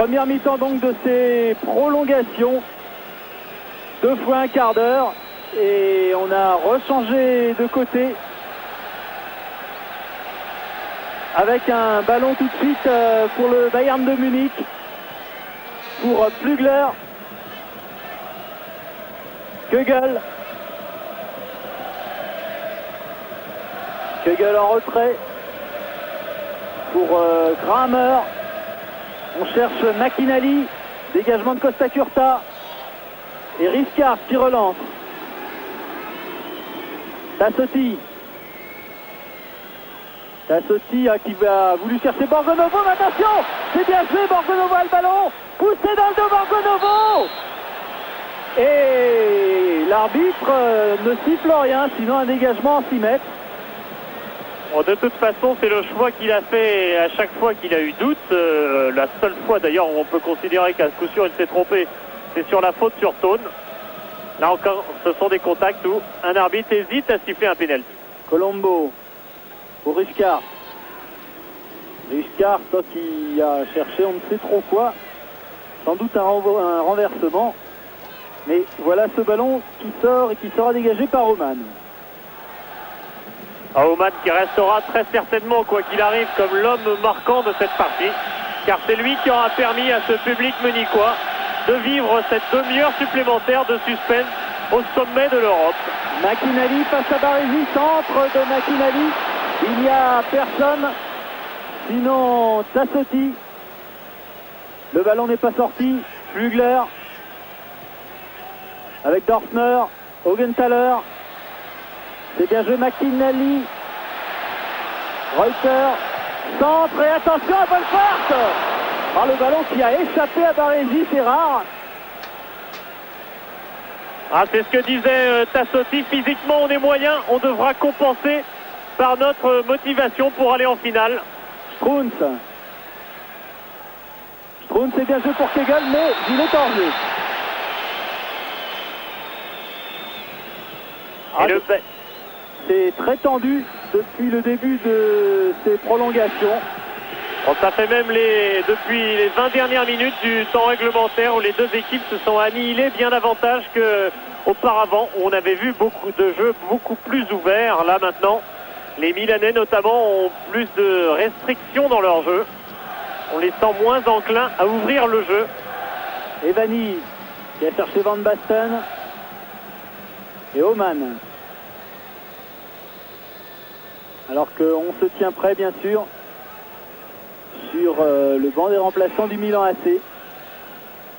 Première mi-temps donc de ces prolongations. 2 fois un quart d'heure. Et on a rechangé de côté. Avec un ballon tout de suite pour le Bayern de Munich. Pour Plugler. Kögel. Kögel en retrait. Pour Kramer. On cherche McInally. Dégagement de Costa Curta. Et Riscard qui relance. Tassotti. Tassotti qui a voulu chercher Borgonovo. Mais attention, c'est bien joué. Borgonovo a le ballon. Poussé dans le dos Borgonovo. Et l'arbitre ne siffle rien, sinon un dégagement en 6 mètres. Bon, de toute façon, c'est le choix qu'il a fait à chaque fois qu'il a eu doute. La seule fois d'ailleurs où on peut considérer qu'à coup sûr il s'est trompé, c'est sur la faute sur Tone. Là encore, ce sont des contacts où un arbitre hésite à siffler un pénalty. Colombo pour Riscard. Riscard, toi qui a cherché on ne sait trop quoi. Sans doute un renversement. Mais voilà ce ballon qui sort et qui sera dégagé par Oman. Oman qui restera très certainement, quoi qu'il arrive, comme l'homme marquant de cette partie. Car c'est lui qui aura permis à ce public munichois de vivre cette demi-heure supplémentaire de suspense au sommet de l'Europe. McInally face à Baresi, centre de McInally. Il n'y a personne, sinon Tassotti. Le ballon n'est pas sorti. Flugler avec Dorfner, Augenthaler. C'est bien joué McInally. Reuter, centre et attention à Wolfart. Ah, le ballon qui a échappé à Baresi, c'est rare. Ah, c'est ce que disait Tassotti. Physiquement, on est moyen. On devra compenser par notre motivation pour aller en finale. Strunz est bien joué pour Kegel, mais il est en jeu. C'est très tendu depuis le début de ces prolongations. Bon, ça fait même depuis les 20 dernières minutes du temps réglementaire où les deux équipes se sont annihilées bien davantage qu'auparavant. On avait vu beaucoup de jeux beaucoup plus ouverts. Là maintenant, les Milanais notamment ont plus de restrictions dans leur jeu. On les sent moins enclins à ouvrir le jeu. Evani qui a cherché Van Basten et Oman. Alors qu'on se tient prêt bien sûr sur le banc des remplaçants du Milan AC.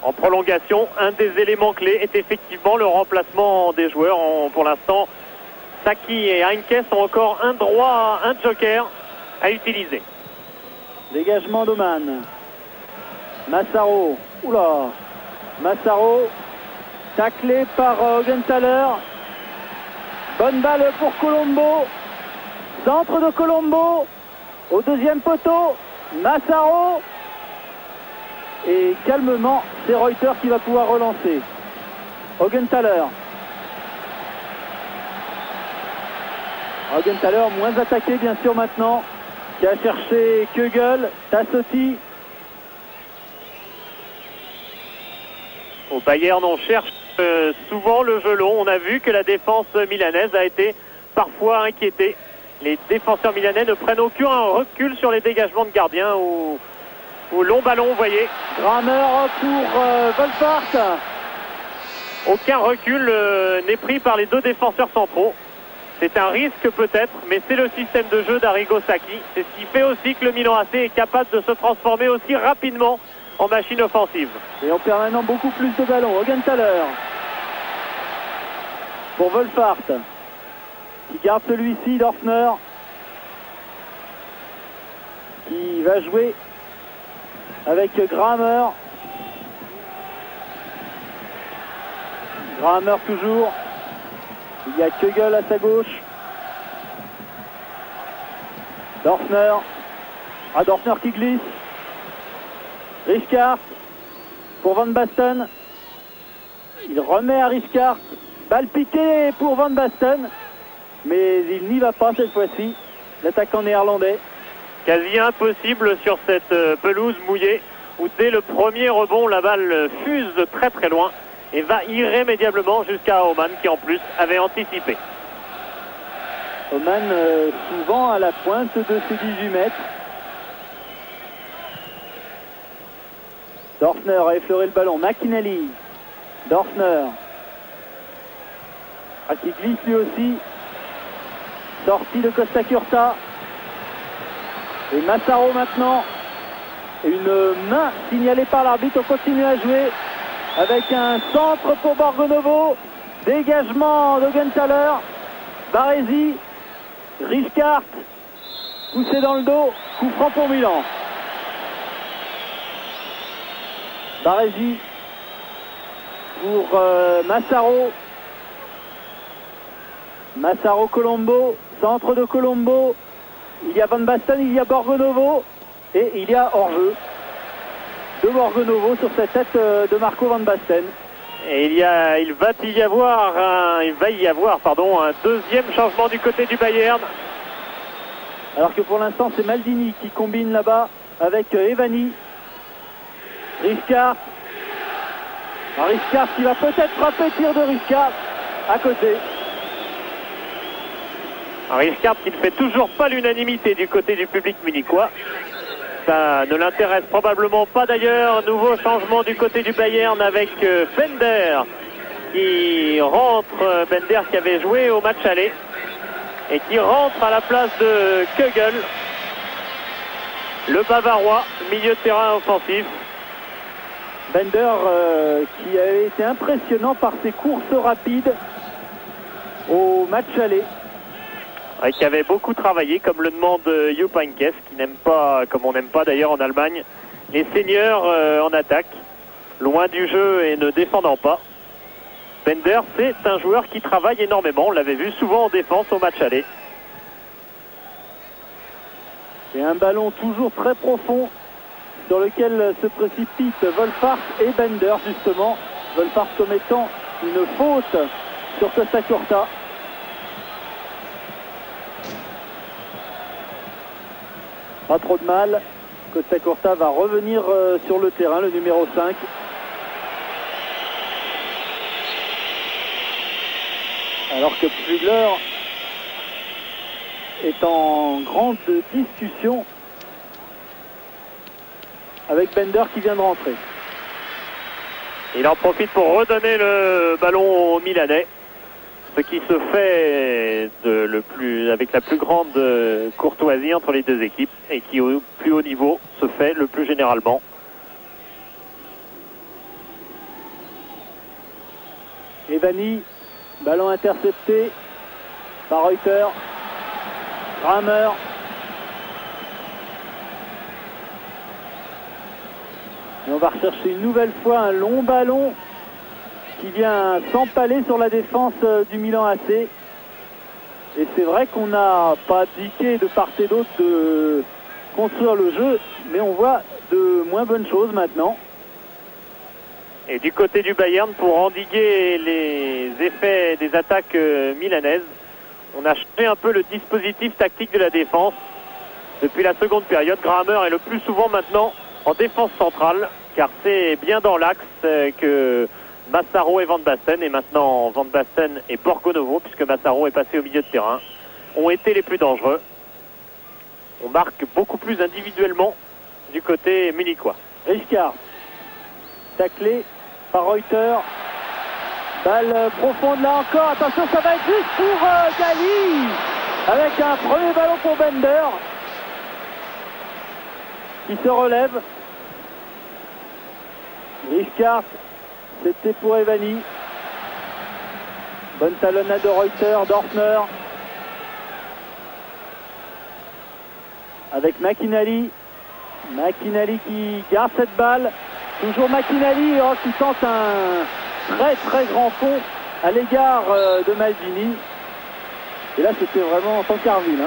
En prolongation, un des éléments clés est effectivement le remplacement des joueurs. Pour l'instant, Saki et Heinkes ont encore un droit, un joker à utiliser. Dégagement d'Oman. Massaro. Oula. Massaro. Taclé par Augenthaler. Bonne balle pour Colombo. Centre de Colombo. Au deuxième poteau. Massaro. Et calmement, c'est Reuter qui va pouvoir relancer. Augenthaler. Augenthaler moins attaqué bien sûr maintenant. Qui a cherché Kögel, Tassotti. Au Bayern, on cherche souvent le jeu long. On a vu que la défense milanaise a été parfois inquiétée. Les défenseurs milanais ne prennent aucun recul sur les dégagements de gardiens ou long ballon, vous voyez. Kramer pour Wolfart. Aucun recul n'est pris par les deux défenseurs centraux. C'est un risque peut-être, mais c'est le système de jeu d'Arrigo Sacchi. C'est ce qui fait aussi que le Milan AC est capable de se transformer aussi rapidement en machine offensive. Et on perd maintenant beaucoup plus de ballons. Augenthaler pour Wolfart qui garde celui-ci, Dorfner qui va jouer avec Kramer. Kramer toujours. Il y a Kögel à sa gauche. Dorfner. Dorfner qui glisse. Riscard pour Van Basten. Il remet à Riscard. Balle piquée pour Van Basten. Mais il n'y va pas cette fois-ci. L'attaquant néerlandais. Quasi impossible sur cette pelouse mouillée où dès le premier rebond, la balle fuse de très très loin et va irrémédiablement jusqu'à Oman qui en plus avait anticipé. Oman souvent à la pointe de ses 18 mètres. Dorfner a effleuré le ballon. McInally. Dorfner. Qui glisse lui aussi. Sortie de Costa Curta. Et Massaro maintenant. Une main signalée par l'arbitre. On continue à jouer avec un centre pour Borgonovo. Dégagement d'Augenthaler. Baresi. Rijkaard. Poussé dans le dos. Coup franc pour Milan. Baresi pour Massaro. Massaro Colombo. Centre de Colombo. Il y a Van Basten, il y a Borgonovo. Et il y a hors-jeu de Borgonovo sur cette tête de Marco Van Basten. Et il va y avoir un deuxième changement du côté du Bayern. Alors que pour l'instant c'est Maldini qui combine là-bas avec Evani. Rijkaard. Rijkaard qui va peut-être frapper, tir de Rijkaard à côté. Rijkaard qui ne fait toujours pas l'unanimité du côté du public munichois. Ça ne l'intéresse probablement pas d'ailleurs. Nouveau changement du côté du Bayern avec Bender qui rentre. Bender qui avait joué au match aller et qui rentre à la place de Kugel, le Bavarois, milieu de terrain offensif. Bender qui avait été impressionnant par ses courses rapides au match aller. Ouais, qui avait beaucoup travaillé, comme le demande Jupp Heynckes, qui n'aime pas, comme on n'aime pas d'ailleurs en Allemagne, les seniors en attaque, loin du jeu et ne défendant pas. Bender, c'est un joueur qui travaille énormément, on l'avait vu souvent en défense au match aller. Et un ballon toujours très profond sur lequel se précipitent Wolfhard et Bender justement. Wolfhard commettant une faute sur Costa Curta. Pas trop de mal. Costa Curta va revenir sur le terrain, le numéro 5. Alors que Flügler est en grande discussion avec Bender qui vient de rentrer. Il en profite pour redonner le ballon aux Milanais. Ce qui se fait avec la plus grande courtoisie entre les deux équipes et qui au plus haut niveau se fait le plus généralement. Evani, ballon intercepté par Reuter. Kramer. Et on va rechercher une nouvelle fois un long ballon qui vient s'empaler sur la défense du Milan AC. Et c'est vrai qu'on n'a pas indiqué de part et d'autre de construire le jeu, mais on voit de moins bonnes choses maintenant. Et du côté du Bayern, pour endiguer les effets des attaques milanaises, on a changé un peu le dispositif tactique de la défense. Depuis la seconde période, Kramer est le plus souvent maintenant en défense centrale, car c'est bien dans l'axe que Massaro et Van Basten, et maintenant Van Basten et Borgonovo, puisque Massaro est passé au milieu de terrain, ont été les plus dangereux. On marque beaucoup plus individuellement du côté munichois. Rijkaard, taclé par Reuter. Balle profonde là encore. Attention, ça va être juste pour Gali. Avec un premier ballon pour Bender. Qui se relève. Rijkaard. C'était pour Evani. Bonne talonnade de Reuter, Dorfner. Avec McInally. McInally qui garde cette balle. Toujours McInally qui tente un très très grand fond à l'égard de Maldini. Et là c'était vraiment Tancarville.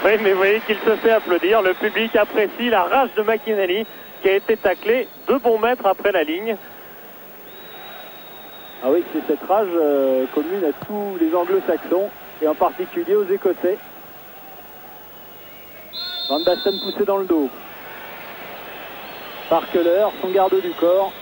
Oui, mais vous voyez qu'il se fait applaudir. Le public apprécie la rage de McInally qui a été taclé 2 bons mètres après la ligne. Ah oui, c'est cette rage commune à tous les anglo-saxons et en particulier aux Écossais. Van Basten poussé dans le dos. par Keller, son garde du corps.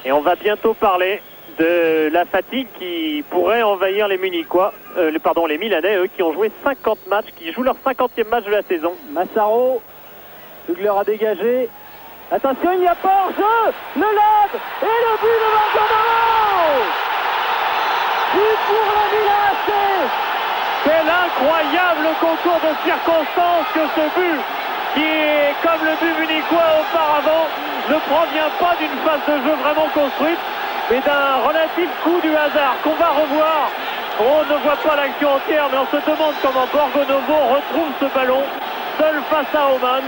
Et on va bientôt parler de la fatigue qui pourrait envahir les Munichois, les Milanais, eux, qui ont joué 50 matchs, qui jouent leur 50e match de la saison. Massaro, Flugler a dégagé. Attention, il n'y a pas hors-jeu. Le lob et le but de Borgonovo. But pour le Milan AC. Quel incroyable concours de circonstances que ce but, qui est comme le but munichois auparavant, ne provient pas d'une phase de jeu vraiment construite, mais d'un relatif coup du hasard qu'on va revoir. On ne voit pas l'action entière, mais on se demande comment Borgonovo retrouve ce ballon seul face à Oman.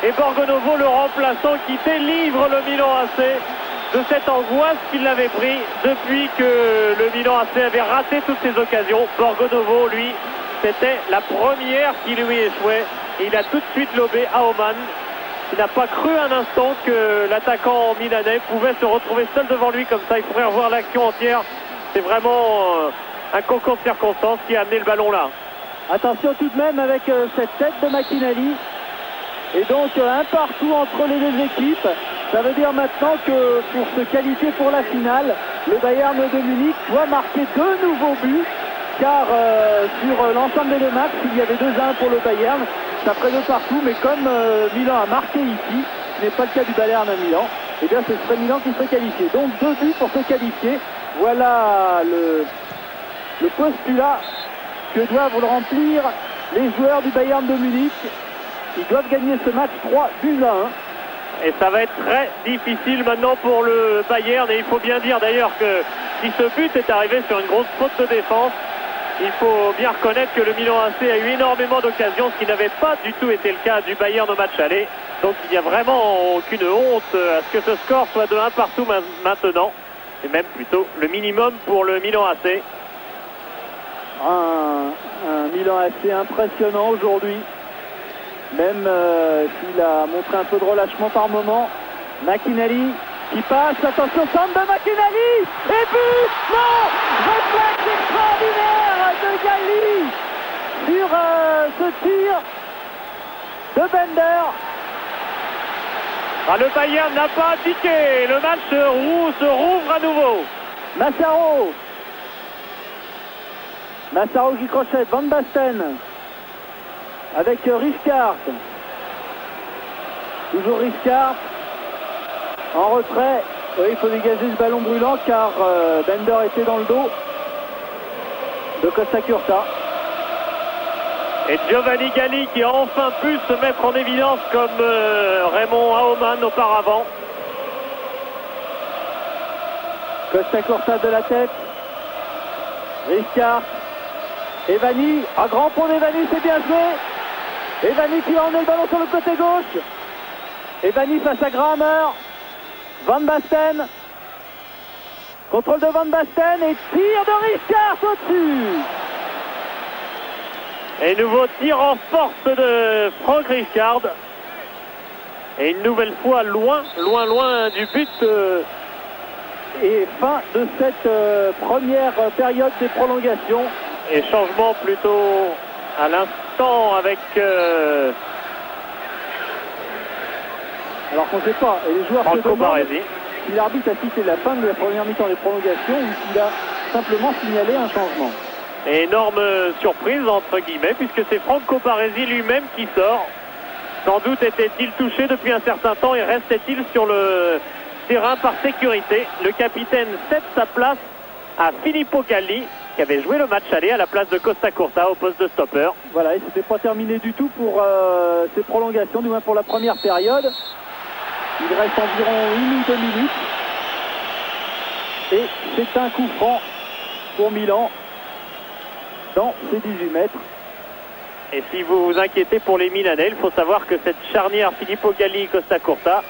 Et Borgonovo, le remplaçant, qui délivre le Milan AC de cette angoisse qu'il avait pris depuis que le Milan AC avait raté toutes ses occasions. Borgonovo, lui, c'était la première qui lui échouait. Et il a tout de suite lobé à Oman. Il n'a pas cru un instant que l'attaquant milanais pouvait se retrouver seul devant lui comme ça. Il faudrait revoir l'action entière. C'est vraiment un concours de circonstances qui a amené le ballon là. Attention tout de même avec cette tête de McInally. Et donc un partout entre les deux équipes. Ça veut dire maintenant que pour se qualifier pour la finale, le Bayern de Munich doit marquer 2 nouveaux buts. Car sur l'ensemble des deux matchs, il y avait 2-1 pour le Bayern. Ça ferait 2 partout, mais comme Milan a marqué ici, ce n'est pas le cas du Bayern à Milan, et bien ce serait Milan qui serait qualifié. Donc 2 buts pour se qualifier. Voilà le postulat que doivent remplir les joueurs du Bayern de Munich. Ils doivent gagner ce match 3-1. Et ça va être très difficile maintenant pour le Bayern. Et il faut bien dire d'ailleurs que si ce but est arrivé sur une grosse faute de défense, il faut bien reconnaître que le Milan AC a eu énormément d'occasions, ce qui n'avait pas du tout été le cas du Bayern au match aller. Donc il n'y a vraiment aucune honte à ce que ce score soit de 1 partout maintenant. Et même plutôt le minimum pour le Milan AC. Un Milan AC impressionnant aujourd'hui. Même s'il a montré un peu de relâchement par moment. McInally qui passe, attention, centre de McInally, et but, non, réflexe extraordinaire de Galli sur ce tir de Bender. Ah, le Bayern n'a pas indiqué, le match se rouvre à nouveau. Massaro qui crochette, Van Basten avec Rijkaard. Toujours Rijkaard en retrait. Oui, il faut dégager ce ballon brûlant car Bender était dans le dos de Costa Curta. Et Giovanni Galli qui a enfin pu se mettre en évidence comme Raymond Aumann auparavant. Costa Curta de la tête. Rijkaard. Evani, un grand pont d'Evani, c'est bien joué. Evani qui emmené le ballon sur le côté gauche. Evani face à Grammer. Van Basten. Contrôle de Van Basten et tir de Rijkaard au-dessus. Et nouveau tir en force de Frank Rijkaard. Et une nouvelle fois loin du but. Et fin de cette première période des prolongations. Et changement plutôt à l'instant avec... Alors qu'on ne sait pas, et les joueurs Franco se demandent Baresi. si l'arbitre a cité la fin de la première mi-temps des prolongations ou s'il a simplement signalé un changement. Et énorme surprise entre guillemets puisque c'est Franco Baresi lui-même qui sort. Sans doute était-il touché depuis un certain temps et restait-il sur le terrain par sécurité. Le capitaine cède sa place à Filippo Galli qui avait joué le match aller à la place de Costa Curta au poste de stopper. Voilà, et c'était pas terminé du tout pour ces prolongations, du moins pour la première période. Il reste environ 1 minute. Et c'est un coup franc pour Milan dans ses 18 mètres. Et si vous vous inquiétez pour les Milanais, il faut savoir que cette charnière Filippo Galli-Costa Curta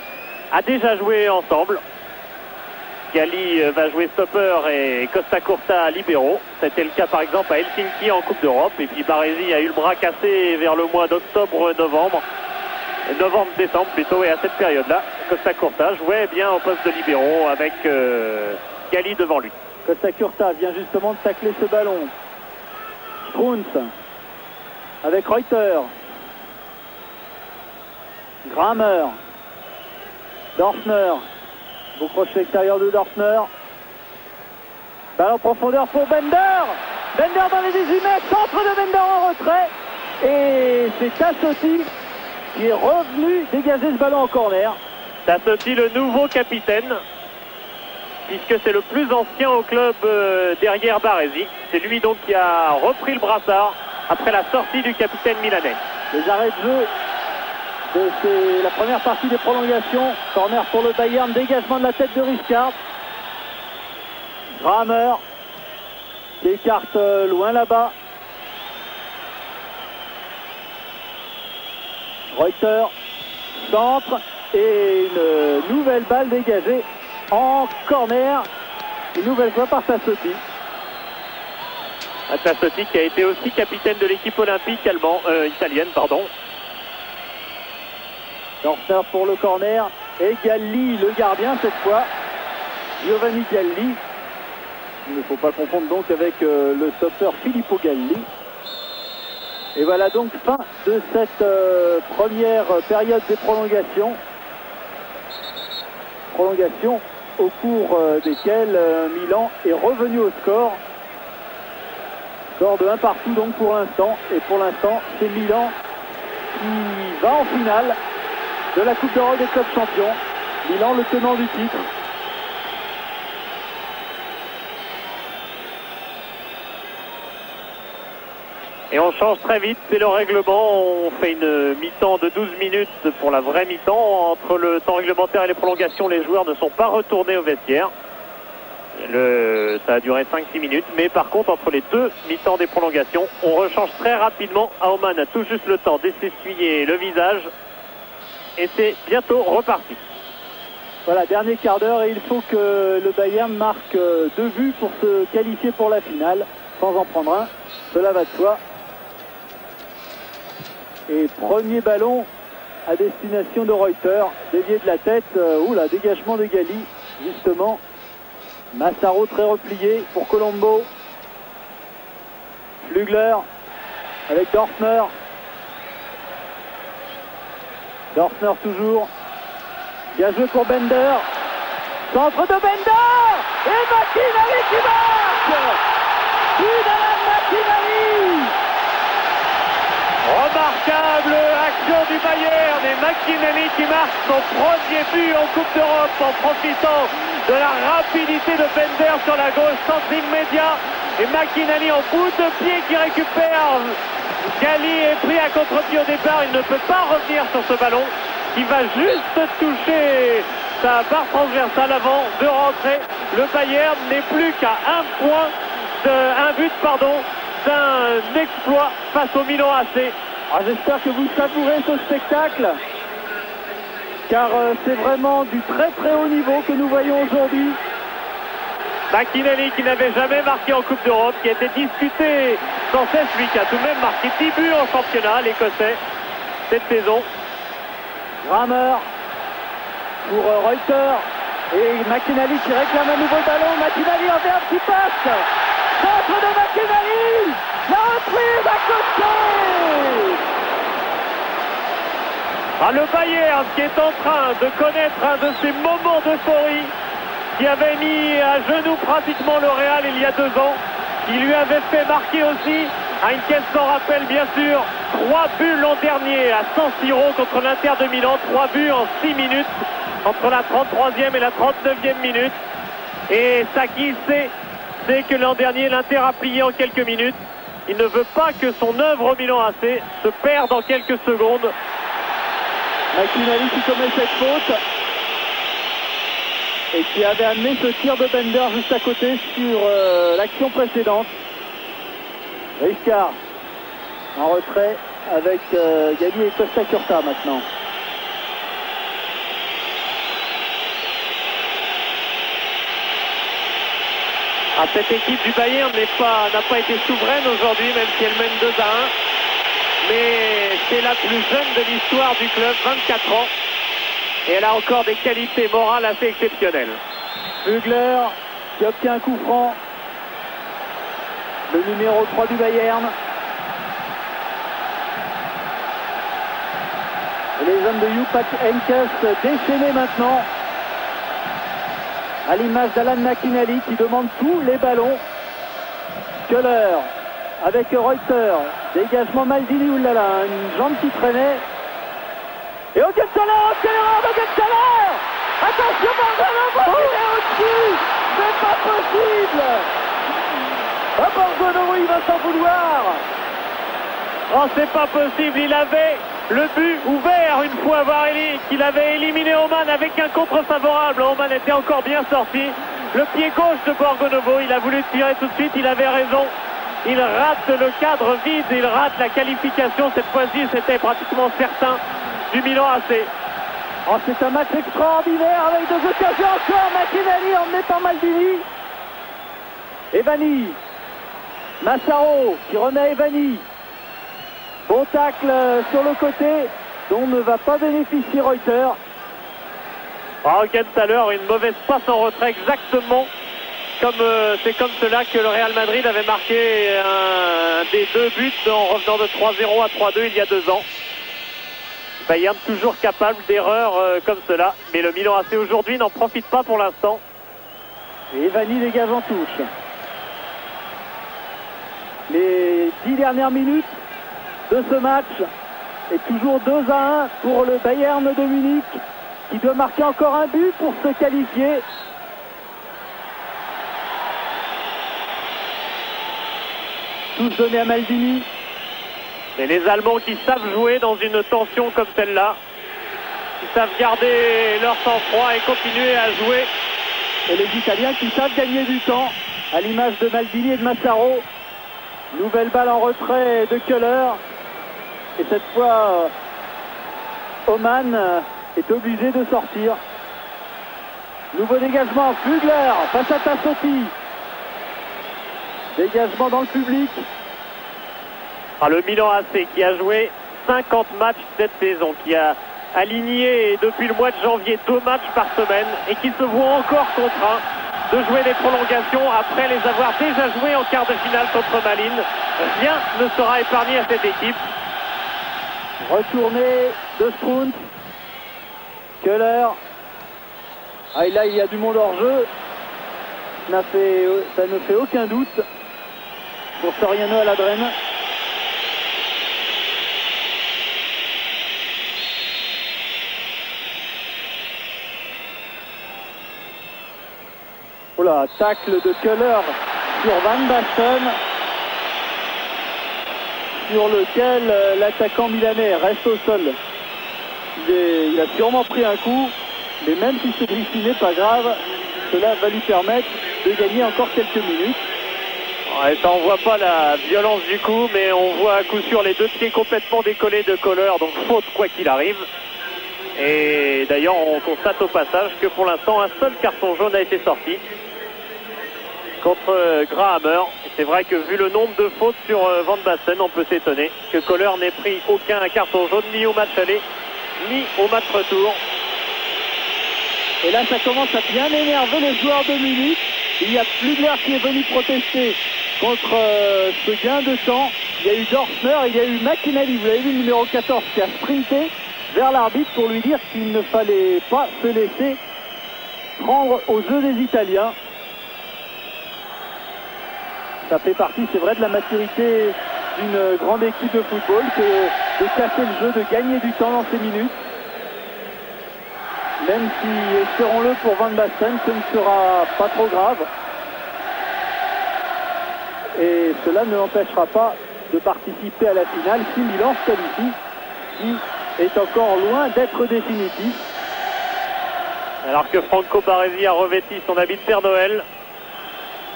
a déjà joué ensemble. Galli va jouer stopper et Costa Curta libéraux. C'était le cas par exemple à Helsinki en Coupe d'Europe. Et puis Baresi a eu le bras cassé vers le mois d'octobre-novembre. Novembre-décembre plutôt, et à cette période-là, Costa Curta jouait bien au poste de libéraux avec Galli devant lui. Costa Curta vient justement de tacler ce ballon. Strunz avec Reuter. Grammer. Dorfner. Beau crochet extérieur de Dorfner. Balle en profondeur pour Bender. Bender dans les 18 mètres. Centre de Bender en retrait. Et c'est Tassotti qui est revenu dégager ce ballon en corner. Tassotti, le nouveau capitaine, puisque c'est le plus ancien au club derrière Baresi. C'est lui donc qui a repris le brassard après la sortie du capitaine milanais. Les arrêts de jeu de la première partie des prolongations. Corner pour le Bayern, dégagement de la tête de Riscard. Kramer qui écarte loin là-bas. Reuter, centre et une nouvelle balle dégagée en corner. Une nouvelle fois par Tassotti. Tassotti qui a été aussi capitaine de l'équipe olympique italienne. Dorfner pour le corner et Galli, le gardien cette fois. Giovanni Galli. Il ne faut pas confondre donc avec le stoppeur Filippo Galli. Et voilà donc fin de cette première période des prolongations. Prolongations au cours desquelles Milan est revenu au score. Score de 1 partout donc pour l'instant. Et pour l'instant, c'est Milan qui va en finale de la Coupe d'Europe des clubs champions. Milan, le tenant du titre. Et on change très vite, c'est le règlement. On fait une mi-temps de 12 minutes pour la vraie mi-temps. Entre le temps réglementaire et les prolongations, les joueurs ne sont pas retournés au vestiaire. Ça a duré 5-6 minutes. Mais par contre, entre les deux mi-temps des prolongations, on rechange très rapidement. Aumann a tout juste le temps d'essuyer le visage. Et c'est bientôt reparti. Voilà, dernier quart d'heure et il faut que le Bayern marque 2 buts pour se qualifier pour la finale, sans en prendre un. Cela va de soi. Et premier ballon à destination de Reuter, dévié de la tête. Oula, dégagement de Galli, justement. Massaro très replié pour Colombo. Flügler avec Dorfner. Dorfner toujours. Bien joué pour Bender. Centre de Bender. Et McInally qui marque. Kylian McInally. Remarquable action du Bayern et McInally qui marque son premier but en Coupe d'Europe en profitant de la rapidité de Bender sur la gauche, centre immédiat et McInally en bout de pied qui récupère. Galli est pris à contre-pied au départ, il ne peut pas revenir sur ce ballon qui va juste toucher sa barre transversale avant de rentrer. Le Bayern n'est plus qu'à un but d'un exploit face au Milan AC. J'espère que vous savourez ce spectacle, car c'est vraiment du très très haut niveau que nous voyons aujourd'hui. McInally qui n'avait jamais marqué en Coupe d'Europe, qui a été disputé sans cesse, lui qui a tout de même marqué 10 buts en championnat, l'Écossais, cette saison. Kramer pour Reuter et McInally qui réclame un nouveau ballon. McInally en fait un petit passe. Centre de McInally. La reprise à côté. Le Bayern qui est en train de connaître un de ses moments d'euphorie, qui avait mis à genoux pratiquement le Real il y a 2 ans, qui lui avait fait marquer aussi, à une caisse sans rappel bien sûr, 3 buts l'an dernier à San Siro contre l'Inter de Milan, 3 buts en 6 minutes, entre la 33e et la 39e minute. Et Sacchi sait que l'an dernier l'Inter a plié en quelques minutes. Il ne veut pas que son œuvre au Milan AC se perde en quelques secondes. McInally qui commet cette faute et qui avait amené ce tir de Bender juste à côté sur l'action précédente. Riscard en retrait avec Galli et Costa Curta maintenant. Cette équipe du Bayern n'a pas été souveraine aujourd'hui, même si elle mène 2-1. Mais c'est la plus jeune de l'histoire du club, 24 ans. Et elle a encore des qualités morales assez exceptionnelles. Flügler qui obtient un coup franc. Le numéro 3 du Bayern. Et Les hommes de Jupak Heynckes déchaînés maintenant. À l'image d'Alan McInally qui demande tous les ballons. Köhler avec Reuter. Dégagement Maldini, oulala, une jambe qui traînait. Et Augenthaler, quelle erreur d'Augenthaler! Attention, Borgonovo, il est au-dessus! C'est pas possible! Ah, Borgonovo, il va s'en vouloir! Oh, c'est pas possible, il avait le but ouvert une fois Varelli, qu'il avait éliminé Oman avec un contre favorable. Oman était encore bien sorti. Le pied gauche de Borgonovo, il a voulu tirer tout de suite, il avait raison. Il rate le cadre vide, il rate la qualification. Cette fois-ci, c'était pratiquement certain du Milan AC. Oh, c'est un match extraordinaire avec deux occasions encore. McInally emmené par Maldini. Evani. Massaro qui remet à Evani. Bon tacle sur le côté dont ne va pas bénéficier Reuter. Augenthaler, une mauvaise passe en retrait exactement comme c'est comme cela que le Real Madrid avait marqué un des deux buts en revenant de 3-0 à 3-2 il y a 2 ans. Bayern toujours capable d'erreurs comme cela, mais le Milan AC aujourd'hui n'en profite pas pour l'instant. Et Evani dégage en touche. Les 10 dernières minutes de ce match est toujours 2-1 pour le Bayern de Munich qui doit marquer encore un but pour se qualifier. Tous donnés à Maldini. Et les Allemands qui savent jouer dans une tension comme celle-là, qui savent garder leur sang-froid et continuer à jouer. Et les Italiens qui savent gagner du temps, à l'image de Maldini et de Massaro. Nouvelle balle en retrait de Köhler. Et cette fois, Oman est obligé de sortir. Nouveau dégagement, Flügler face à Tassotti. Dégagement dans le public. Le Milan AC qui a joué 50 matchs cette saison, qui a aligné depuis le mois de janvier 2 matchs par semaine et qui se voit encore contraint de jouer des prolongations après les avoir déjà joués en quart de finale contre Malines. Rien ne sera épargné à cette équipe. Retourné de Strunz. Köhler. Ah, et là, il y a du monde hors jeu. Ça ne fait aucun doute pour Soriano Aladrenne. Oula, tacle de Köhler sur Van Basten, sur lequel l'attaquant milanais reste au sol. Il a sûrement pris un coup, mais même si c'est griffiné, pas grave, cela va lui permettre de gagner encore quelques minutes. Ouais, ça, on voit pas la violence du coup, mais on voit à coup sûr les 2 pieds complètement décollés de Köhler, donc faute quoi qu'il arrive. Et d'ailleurs, on constate au passage que pour l'instant, un seul carton jaune a été sorti contre Grahammer. C'est vrai que vu le nombre de fautes sur Van Basten, on peut s'étonner que Köhler n'ait pris aucun carton jaune ni au match aller ni au match retour. Et là, ça commence à bien énerver les joueurs de Munich. Il y a Flügler qui est venu protester contre ce gain de temps. Il y a eu Dorfner, il y a eu McInally, vous l'avez vu, le numéro 14, qui a sprinté vers l'arbitre pour lui dire qu'il ne fallait pas se laisser prendre au jeu des Italiens. Ça fait partie, c'est vrai, de la maturité d'une grande équipe de football que de casser le jeu, de gagner du temps dans ces minutes. Même si, espérons-le pour Van Basten, ce ne sera pas trop grave. Et cela ne l'empêchera pas de participer à la finale si Milan se qualifie, qui est encore loin d'être définitif. Alors que Franco Baresi a revêti son habit de Père Noël.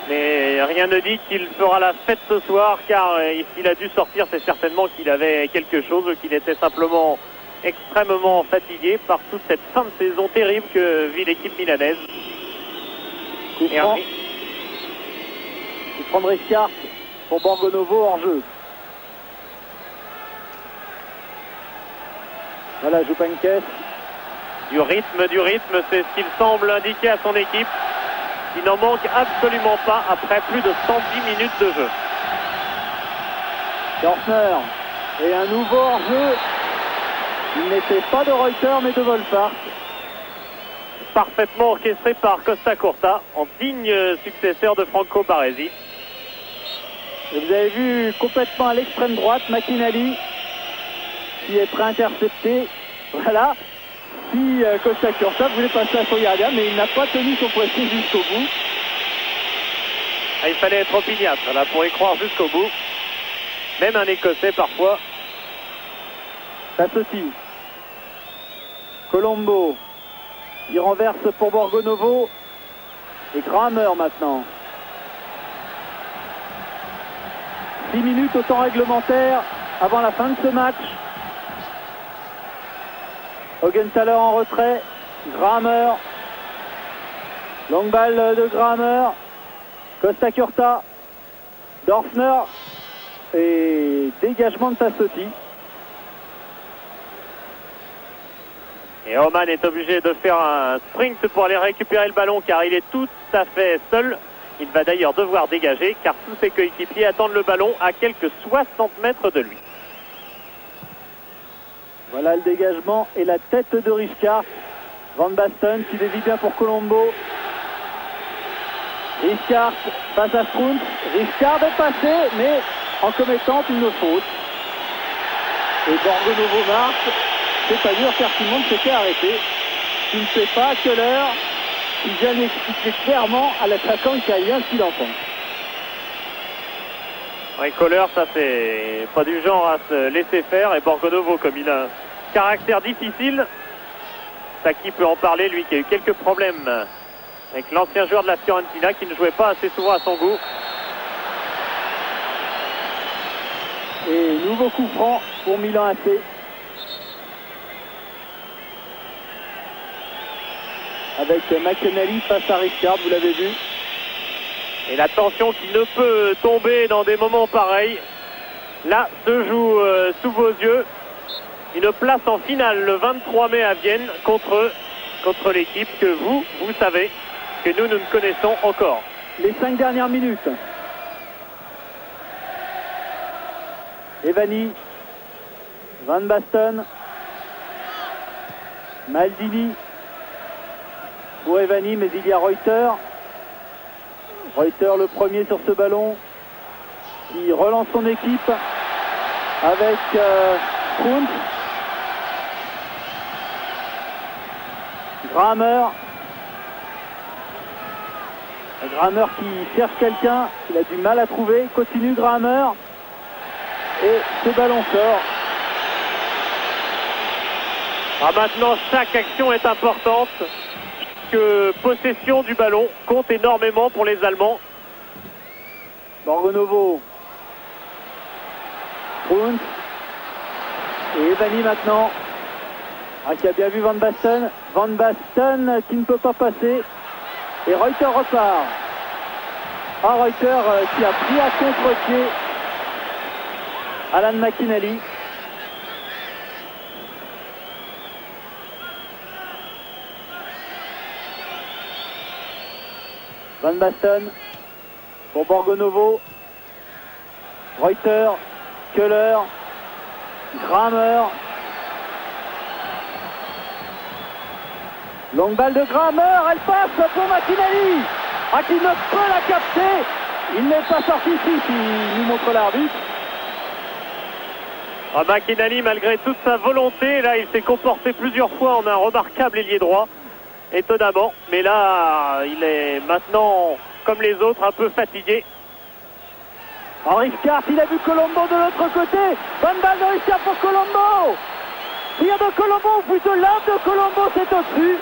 Mais rien ne dit qu'il fera la fête ce soir, car s'il a dû sortir, c'est certainement qu'il avait quelque chose, qu'il était simplement extrêmement fatigué par toute cette fin de saison terrible que vit l'équipe milanaise. Coup franc de Riscart pour Borgonovo hors jeu. Voilà, Jupak Heynckes. Du rythme, c'est ce qu'il semble indiquer à son équipe. Il n'en manque absolument pas après plus de 110 minutes de jeu. Dorfner et un nouveau hors-jeu Il n'était pas de Reuter mais de Wolfhard. Parfaitement orchestré par Costa Curta, en digne successeur de Franco Baresi. Et vous avez vu complètement à l'extrême droite McInally qui est prêt à intercepter. Voilà. Si Costa Curta voulait passer à son gardien, mais il n'a pas tenu son poisson jusqu'au bout. Ah, il fallait être opiniâtre là pour y croire jusqu'au bout. Même un Écossais parfois. Tassotti. Colombo. Il renverse pour Borgonovo. Et Kramer maintenant. 6 minutes au temps réglementaire avant la fin de ce match. Augenthaler en retrait. Kramer. Longue balle de Kramer. Costa Curta. Dorfner. Et dégagement de Tassotti. Et Oman est obligé de faire un sprint pour aller récupérer le ballon car il est tout à fait seul. Il va d'ailleurs devoir dégager car tous ses coéquipiers attendent le ballon à quelques 60 mètres de lui. Voilà le dégagement et la tête de Richcart. Van Basten qui dévie bien pour Colombo. Richcart passe à Strunz. Richcart est passé mais en commettant une faute. Et Borgonovo marque. C'est pas dur car tout le monde s'était arrêté. Tu ne sais pas à quelle heure. Il vient expliquer clairement à l'attaquant italien ce qu'il entend. Oui, Kohler, ça c'est pas du genre à se laisser faire. Et Borgonovo, comme il a un caractère difficile, Sacchi peut en parler, lui qui a eu quelques problèmes avec l'ancien joueur de la Fiorentina qui ne jouait pas assez souvent à son goût. Et nouveau coup franc pour Milan AC. Avec McInally face à Richcart, vous l'avez vu. Et la tension qui ne peut tomber dans des moments pareils. Là se joue sous vos yeux une place en finale le 23 mai à Vienne contre l'équipe que vous savez, que nous ne connaissons encore. Les 5 dernières minutes. Evani, Van Basten, Maldini pour Evani, mais il y a Reuter. Reuter le premier sur ce ballon qui relance son équipe avec Strunz. Kramer qui cherche quelqu'un, il a du mal à trouver, continue Kramer et ce ballon sort. Ah, maintenant chaque action est importante. Que possession du ballon compte énormément pour les Allemands. Borgonovo, Strunz et Evani maintenant. Ah, qui a bien vu Van Basten. Van Basten qui ne peut pas passer. Et Reuter repart. Ah, Reuter qui a pris à contre-pied Alan McInally. Van Basten pour Borgonovo. Reuter, Köhler, Kramer. Longue balle de Kramer, elle passe pour McInally. Ah, qui ne peut la capter. Il n'est pas sorti ici, qui nous montre l'arbitre. Ah, McInally, malgré toute sa volonté, là il s'est comporté plusieurs fois en un remarquable ailier droit. Étonnamment, mais là il est maintenant comme les autres un peu fatigué. Richcart, il a vu Colombo de l'autre côté. Bonne balle de Richcart pour Colombo. Tir de Colombo, ou plutôt l'un de Colombo, c'est au-dessus.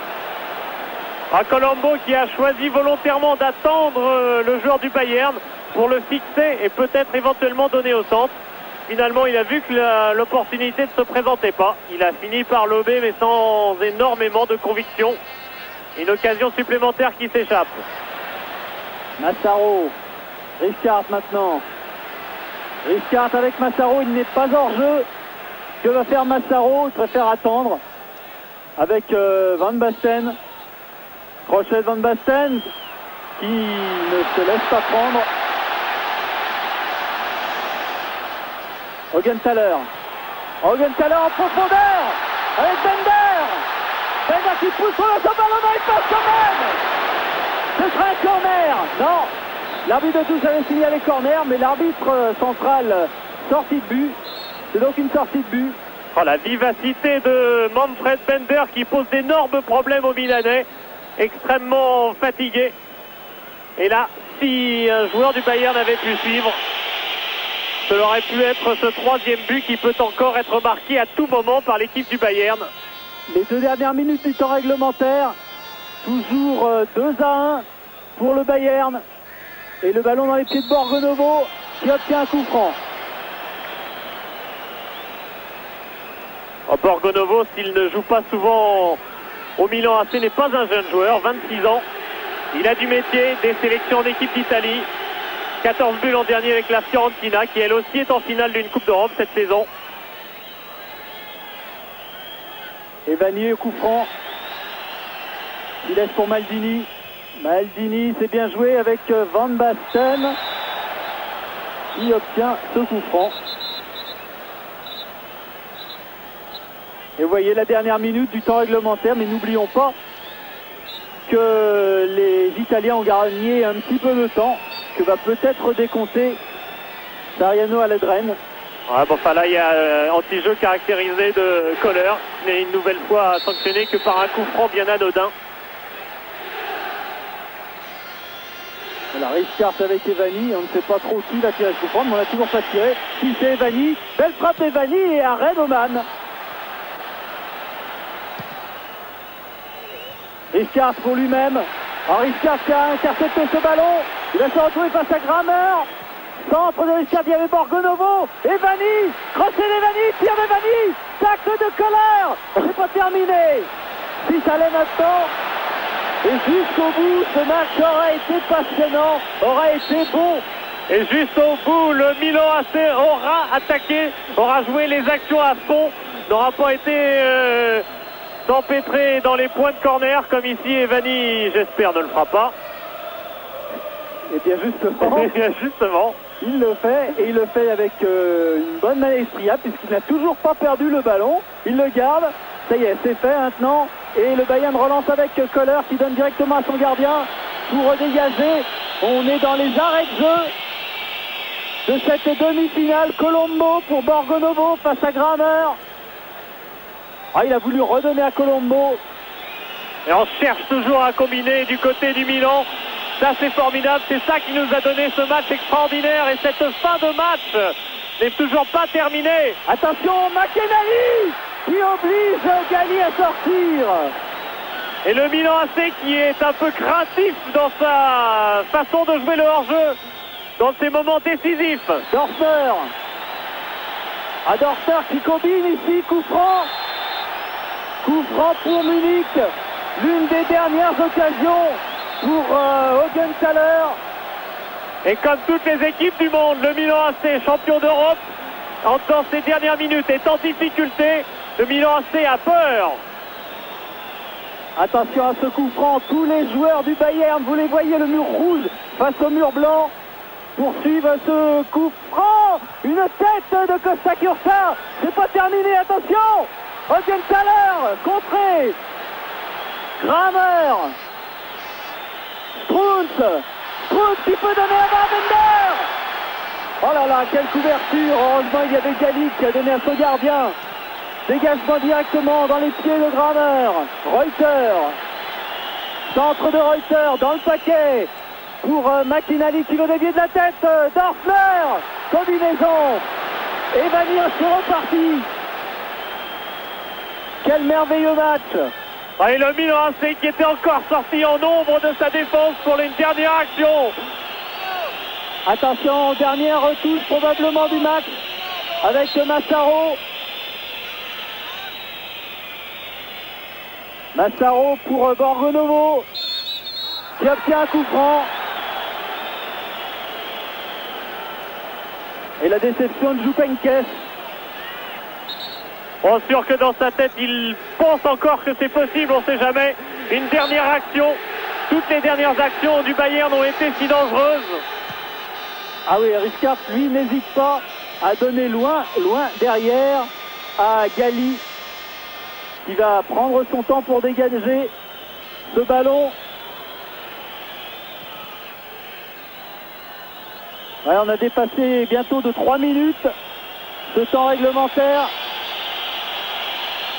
Colombo qui a choisi volontairement d'attendre le joueur du Bayern pour le fixer et peut-être éventuellement donner au centre. Finalement, il a vu que l'opportunité ne se présentait pas. Il a fini par lober, mais sans énormément de conviction. Une occasion supplémentaire qui s'échappe. Massaro. Richcart maintenant. Richcart avec Massaro, il n'est pas hors jeu. Que va faire Massaro? Il préfère attendre. Avec Van Basten. Crochet de Van Basten qui ne se laisse pas prendre. Augenthaler en profondeur. avec Bender. Bender qui pousse sur le ballon dans l'espace quand même. Ce sera un corner. Non, l'arbitre de touche avait signalé corner, mais l'arbitre central sortie de but. C'est donc une sortie de but. Oh, la vivacité de Manfred Bender qui pose d'énormes problèmes aux Milanais, extrêmement fatigué. Et là, si un joueur du Bayern avait pu suivre, cela aurait pu être ce troisième but qui peut encore être marqué à tout moment par l'équipe du Bayern. Les 2 dernières minutes du temps réglementaire, toujours 2-1 pour le Bayern. Et le ballon dans les pieds de Borgonovo qui obtient un coup franc. Borgonovo, s'il ne joue pas souvent au Milan AC, n'est pas un jeune joueur, 26 ans. Il a du métier, des sélections en équipe d'Italie. 14 buts l'an dernier avec la Fiorentina, qui elle aussi est en finale d'une Coupe d'Europe cette saison. Et Vanier, coup franc. Il laisse pour Maldini. Maldini, c'est bien joué avec Van Basten, qui obtient ce coup franc. Et vous voyez la dernière minute du temps réglementaire, mais n'oublions pas que les Italiens ont gagné un petit peu de temps, que va peut-être décompter Sariano Aledren. Ouais, bon, enfin là, il y a anti-jeu caractérisé de Kohler, mais une nouvelle fois sanctionné que par un coup franc bien anodin. Voilà, Riskart avec Evani, on ne sait pas trop qui va tirer ce coup franc, mais on n'a toujours pas tiré. Si c'est Evani, belle frappe Evani et arrêt d'Oman. Riskart pour lui-même. Riskart qui a intercepté ce ballon. Il va se retrouver face à Grammer. Centre de Riskart, il y avait Borgonovo. Evani, crochet d'Evani, tire d'Evani. Tacle de Kohler. C'est pas terminé. Si ça allait maintenant. Et jusqu'au bout, ce match aurait été passionnant, aurait été beau. Et juste au bout, le Milan AC aura attaqué, aura joué les actions à fond, n'aura pas été empêtré dans les points de corner comme ici. Evani, j'espère, ne le fera pas. Et bien justement, il le fait, et il le fait avec une bonne maestria, puisqu'il n'a toujours pas perdu le ballon. Il le garde, ça y est, c'est fait maintenant. Et le Bayern relance avec Kohler qui donne directement à son gardien pour dégager. On est dans les arrêts de jeu de cette demi-finale. Colombo pour Borgonovo face à Grammer. Ah, il a voulu redonner à Colombo. Et on cherche toujours à combiner du côté du Milan. Ça, c'est formidable. C'est ça qui nous a donné ce match extraordinaire. Et cette fin de match n'est toujours pas terminée. Attention, McKenzie qui oblige Galli à sortir. Et le Milan AC qui est un peu craintif dans sa façon de jouer le hors-jeu dans ces moments décisifs. Dorfer. À Dorfer qui combine ici, coup franc. Coup franc pour Munich. L'une des dernières occasions pour Augenthaler. Et comme toutes les équipes du monde, le Milan AC, champion d'Europe, dans ces dernières minutes, est en difficulté. Le Milan AC a peur. Attention à ce coup franc, tous les joueurs du Bayern, vous les voyez, le mur rouge face au mur blanc, poursuivent ce coup franc. Une tête de Costa Curta, c'est pas terminé, attention. Augenthaler, contré. Grammer. Strunz qui peut donner à Bender. Oh là là, quelle couverture. Heureusement, il y avait Galli qui a donné à son gardien. Dégagement directement dans les pieds de Grammer. Reuter. Centre de Reuter dans le paquet. Pour McInally qui veut dévier de la tête. Dorfler. Combinaison. Evani, c'est reparti. Quel merveilleux match. Et le Milan AC qui était encore sorti en ombre de sa défense pour une dernière action. Attention, dernière retouche probablement du match avec Massaro. Massaro pour Borgonovo qui obtient un coup franc. Et la déception de Joupenkes. Bon, sûr que dans sa tête, il pense encore que c'est possible, on ne sait jamais. Une dernière action. Toutes les dernières actions du Bayern ont été si dangereuses. Ah oui, Riskart, lui, n'hésite pas à donner loin derrière à Galli. qui va prendre son temps pour dégager ce ballon. Ouais, on a dépassé bientôt de 3 minutes ce temps réglementaire.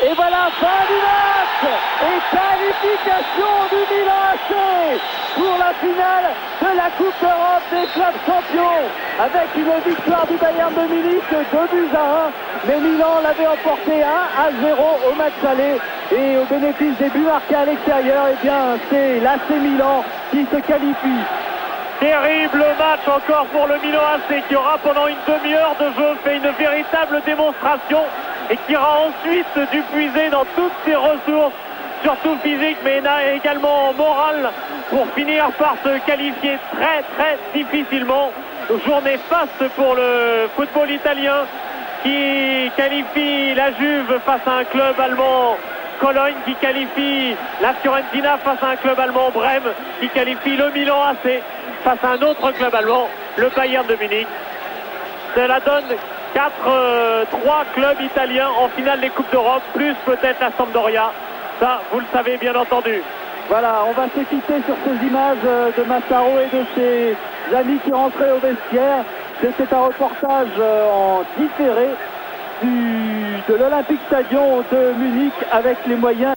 Et voilà, fin du match et qualification du Milan AC pour la finale de la Coupe d'Europe des clubs champions, avec une victoire du Bayern de Munich 2-1. Mais Milan l'avait emporté 1-0 au match aller, et au bénéfice des buts marqués à l'extérieur, eh bien c'est l'AC Milan qui se qualifie. Terrible match encore pour le Milan AC, qui aura pendant une demi-heure de jeu fait une véritable démonstration et qui ira ensuite dû puiser dans toutes ses ressources, surtout physiques mais également morales, pour finir par se qualifier très difficilement. Journée faste pour le football italien, qui qualifie la Juve face à un club allemand, Cologne, qui qualifie la Fiorentina face à un club allemand, Brême, qui qualifie le Milan AC face à un autre club allemand, le Bayern de Munich. Cela donne 3 clubs italiens en finale des Coupes d'Europe, plus peut-être la Sampdoria. Ça, vous le savez bien entendu. Voilà, on va se quitter sur ces images de Massaro et de ses amis qui rentraient au vestiaire. C'était un reportage en différé de l'Olympique Stadion de Munich avec les moyens